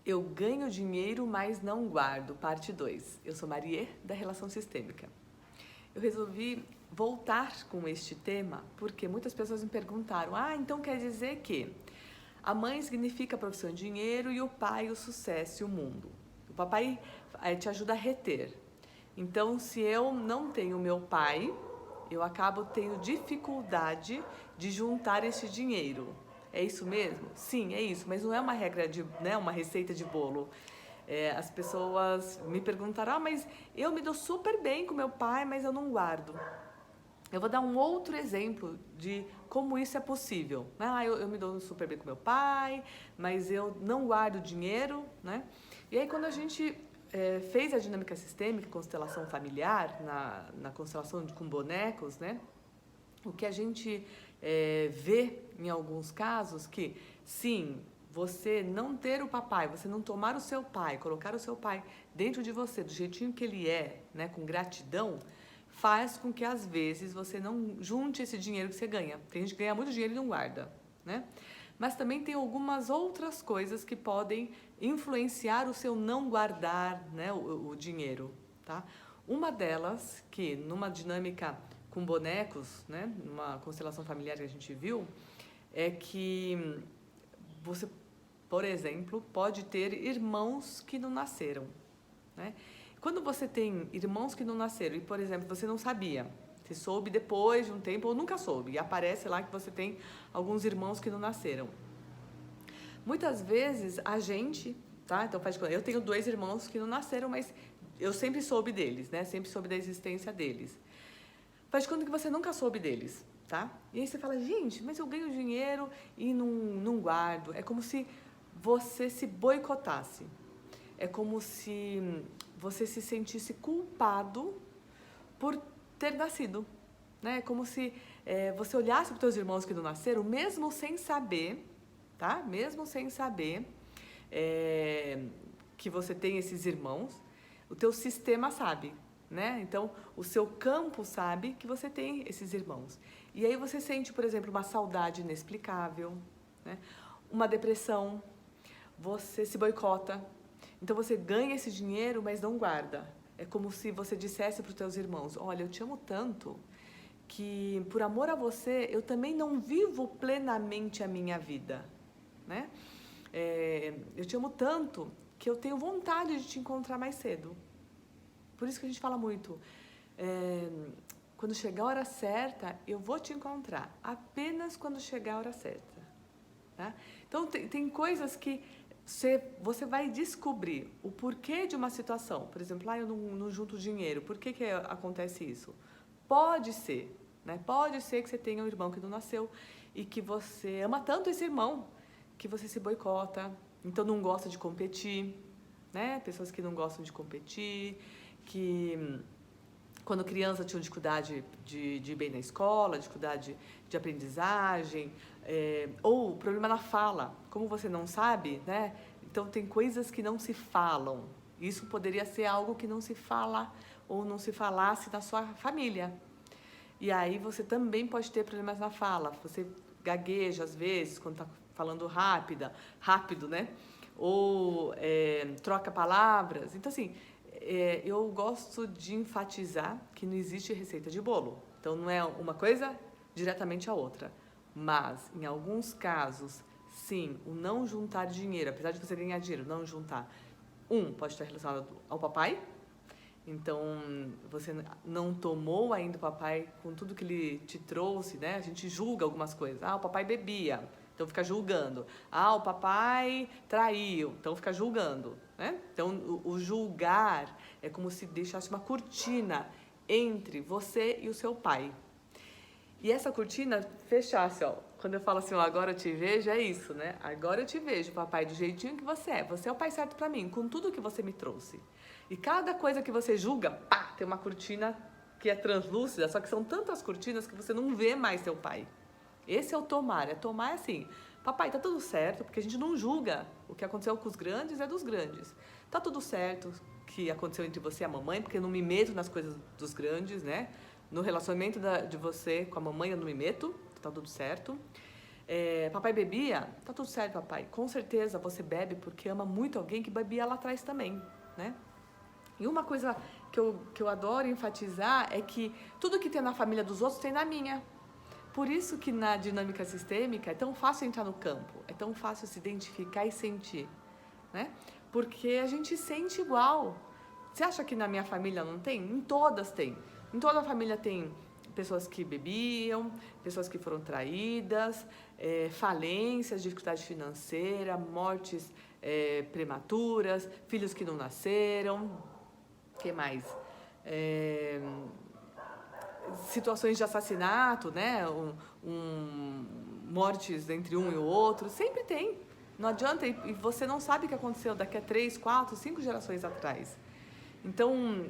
Eu ganho dinheiro, mas não guardo, parte 2. Eu sou Marie, da Relação Sistêmica. Eu resolvi voltar com este tema porque muitas pessoas me perguntaram: então quer dizer que a mãe significa a profissão de dinheiro e o pai o sucesso e o mundo. O papai te ajuda a reter. Então, se eu não tenho meu pai, eu acabo tendo dificuldade de juntar esse dinheiro. É isso mesmo? Sim, é isso, mas não é uma regra de, né, uma receita de bolo. As pessoas me perguntaram: mas eu me dou super bem com meu pai, mas eu não guardo. Eu vou dar um outro exemplo de como isso é possível. Eu me dou super bem com meu pai, mas eu não guardo dinheiro, né? E aí, quando a gente fez a dinâmica sistêmica, constelação familiar, na constelação com bonecos, né? O que a gente vê em alguns casos que, sim, você não ter o papai, você não tomar o seu pai, colocar o seu pai dentro de você do jeitinho que ele é, né, com gratidão, faz com que às vezes você não junte esse dinheiro que você ganha. Tem gente que ganha muito dinheiro e não guarda, né? Mas também tem algumas outras coisas que podem influenciar o seu não guardar, né, o dinheiro, tá? Uma delas, que numa dinâmica com bonecos, né, numa constelação familiar que a gente viu, é que você, por exemplo, pode ter irmãos que não nasceram, né? Quando você tem irmãos que não nasceram e, por exemplo, você não sabia, você soube depois de um tempo ou nunca soube, e aparece lá que você tem alguns irmãos que não nasceram. Muitas vezes a gente, tá? Então faz de conta, eu tenho 2 irmãos que não nasceram, mas eu sempre soube deles, né? Sempre soube da existência deles. Faz de conta que você nunca soube deles, tá? E aí você fala: gente, mas eu ganho dinheiro e não guardo. É como se você se boicotasse. É como se você se sentisse culpado por ter nascido, né? É como se você olhasse para os seus irmãos que não nasceram, mesmo sem saber, tá? Mesmo sem saber que você tem esses irmãos, o teu sistema sabe, né? Então, o seu campo sabe que você tem esses irmãos. E aí você sente, por exemplo, uma saudade inexplicável, né? Uma depressão, você se boicota. Então, você ganha esse dinheiro, mas não guarda. É como se você dissesse para os teus irmãos: olha, eu te amo tanto que, por amor a você, eu também não vivo plenamente a minha vida, né? Eu te amo tanto que eu tenho vontade de te encontrar mais cedo. Por isso que a gente fala muito, quando chegar a hora certa, eu vou te encontrar, apenas quando chegar a hora certa, tá? Então, tem coisas que você vai descobrir o porquê de uma situação. Por exemplo, eu não junto dinheiro, por que acontece isso? Pode ser, né? Pode ser que você tenha um irmão que não nasceu e que você ama tanto esse irmão que você se boicota, então não gosta de competir, né? Pessoas que não gostam de competir, que quando criança tinham dificuldade de ir bem na escola, dificuldade de aprendizagem, ou problema na fala. Como você não sabe, né? Então tem coisas que não se falam. Isso poderia ser algo que não se fala ou não se falasse na sua família. E aí você também pode ter problemas na fala. Você gagueja às vezes quando está falando rápido, né? Ou troca palavras. Então, assim, eu gosto de enfatizar que não existe receita de bolo. Então, não é uma coisa diretamente a outra. Mas, em alguns casos, sim, o não juntar dinheiro, apesar de você ganhar dinheiro, não juntar, pode estar relacionado ao papai. Então, você não tomou ainda o papai com tudo que ele te trouxe, né? A gente julga algumas coisas. O papai bebia, então fica julgando. O papai traiu, então fica julgando, né? Então, o julgar é como se deixasse uma cortina entre você e o seu pai. E essa cortina fechasse, ó. Quando eu falo assim, agora eu te vejo, é isso, né? Agora eu te vejo, papai, do jeitinho que você é. Você é o pai certo pra mim, com tudo que você me trouxe. E cada coisa que você julga, tem uma cortina que é translúcida, só que são tantas cortinas que você não vê mais seu pai. Esse é o tomar. Tomar é assim: papai, tá tudo certo, porque a gente não julga. O que aconteceu com os grandes é dos grandes. Tá tudo certo que aconteceu entre você e a mamãe, porque eu não me meto nas coisas dos grandes, né? No relacionamento de você com a mamãe eu não me meto, tá tudo certo. Papai bebia? Tá tudo certo, papai. Com certeza você bebe porque ama muito alguém que bebia lá atrás também, né? E uma coisa que eu adoro enfatizar é que tudo que tem na família dos outros tem na minha. Por isso que na dinâmica sistêmica é tão fácil entrar no campo, é tão fácil se identificar e sentir, né? Porque a gente sente igual. Você acha que na minha família não tem? Em todas tem. Em toda a família tem pessoas que bebiam, pessoas que foram traídas, falências, dificuldade financeira, mortes prematuras, filhos que não nasceram, o que mais? Situações de assassinato, né? Mortes entre um e o outro, sempre tem. Não adianta, e você não sabe o que aconteceu daqui a 3, 4, 5 gerações atrás. Então,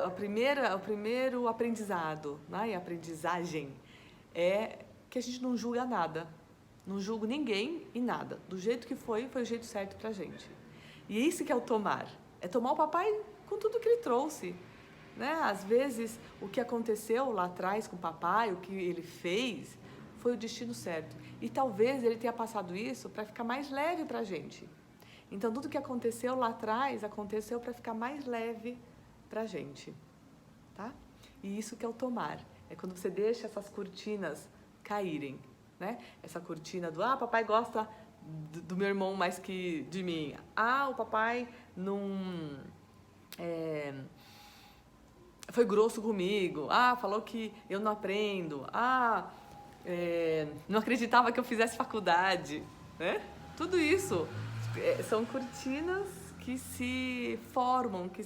o primeiro aprendizado, né, e aprendizagem é que a gente não julga nada. Não julgo ninguém e nada. Do jeito que foi o jeito certo pra gente. E isso que é o tomar. É tomar o papai com tudo que ele trouxe. Né? Às vezes, o que aconteceu lá atrás com o papai, o que ele fez, foi o destino certo. E talvez ele tenha passado isso para ficar mais leve pra gente. Então, tudo que aconteceu lá atrás, aconteceu para ficar mais leve pra gente, tá? E isso que é o tomar. É quando você deixa essas cortinas caírem, né? Essa cortina do, papai gosta do meu irmão mais que de mim. O papai não... foi grosso comigo. Falou que eu não aprendo. Não acreditava que eu fizesse faculdade, né? Tudo isso são cortinas que se formam, que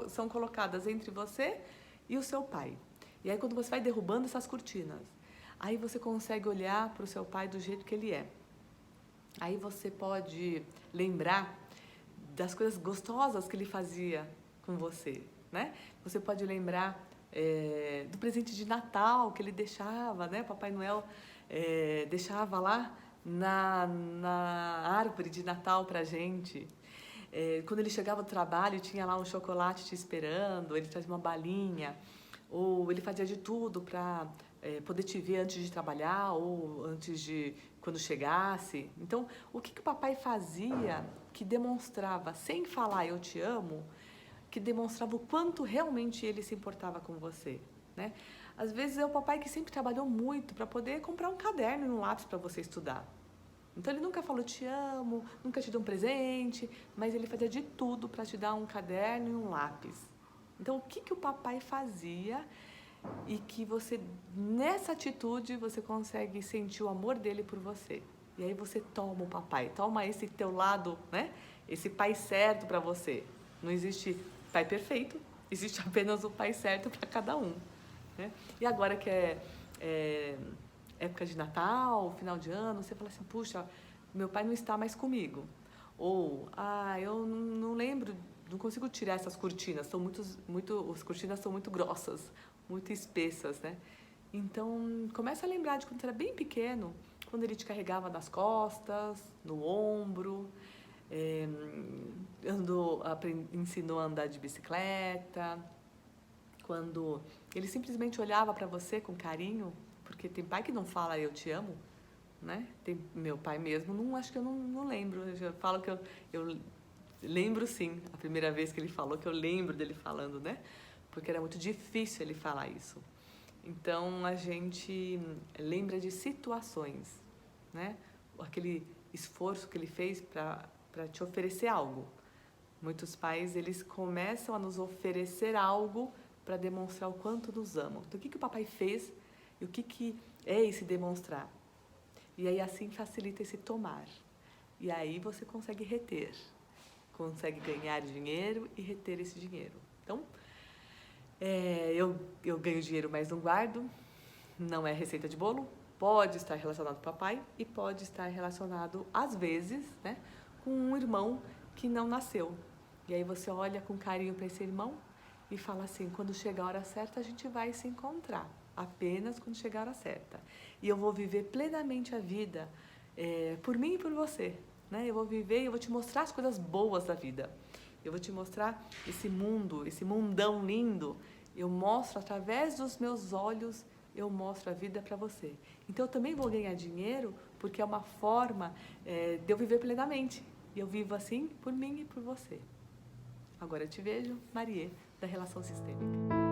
são colocadas entre você e o seu pai. E aí quando você vai derrubando essas cortinas, aí você consegue olhar para o seu pai do jeito que ele é. Aí você pode lembrar das coisas gostosas que ele fazia com você, né? Você pode lembrar do presente de Natal que ele deixava, né? Papai Noel deixava lá na árvore de Natal pra gente. Quando ele chegava do trabalho, tinha lá um chocolate te esperando, ele trazia uma balinha, ou ele fazia de tudo para poder te ver antes de trabalhar ou antes de quando chegasse. Então, o que o papai fazia que demonstrava, sem falar eu te amo, que demonstrava o quanto realmente ele se importava com você, né? Às vezes é o papai que sempre trabalhou muito para poder comprar um caderno e um lápis para você estudar. Então ele nunca falou te amo, nunca te deu um presente, mas ele fazia de tudo para te dar um caderno e um lápis. Então o que o papai fazia e que você, nessa atitude, você consegue sentir o amor dele por você. E aí você toma o papai, toma esse teu lado, né? Esse pai certo para você. Não existe pai perfeito, existe apenas o pai certo para cada um, né? E agora que época de Natal, final de ano, você fala assim, puxa, meu pai não está mais comigo. Ou, eu não lembro, não consigo tirar essas cortinas, as cortinas são muito grossas, muito espessas, né? Então, começa a lembrar de quando você era bem pequeno, quando ele te carregava nas costas, no ombro, ensinou a andar de bicicleta, quando ele simplesmente olhava para você com carinho, porque tem pai que não fala eu te amo, né? Tem meu pai mesmo, acho que eu não lembro, eu falo que eu lembro sim, a primeira vez que ele falou, que eu lembro dele falando, né? Porque era muito difícil ele falar isso. Então a gente lembra de situações, né? Aquele esforço que ele fez para te oferecer algo. Muitos pais, eles começam a nos oferecer algo para demonstrar o quanto nos amam. Então, o que o papai fez e o que é esse demonstrar? E aí, assim, facilita esse tomar. E aí, você consegue reter. Consegue ganhar dinheiro e reter esse dinheiro. Então, eu ganho dinheiro, mas não guardo. Não é receita de bolo. Pode estar relacionado ao papai e pode estar relacionado, às vezes, né, com um irmão que não nasceu. E aí você olha com carinho para esse irmão e fala assim, quando chegar a hora certa a gente vai se encontrar, apenas quando chegar a hora certa. E eu vou viver plenamente a vida por mim e por você, né? Eu vou viver e eu vou te mostrar as coisas boas da vida. Eu vou te mostrar esse mundo, esse mundão lindo. Eu mostro através dos meus olhos, eu mostro a vida para você. Então eu também vou ganhar dinheiro porque é uma forma de eu viver plenamente. E eu vivo assim por mim e por você. Agora eu te vejo, Marie, da Relação Sistêmica.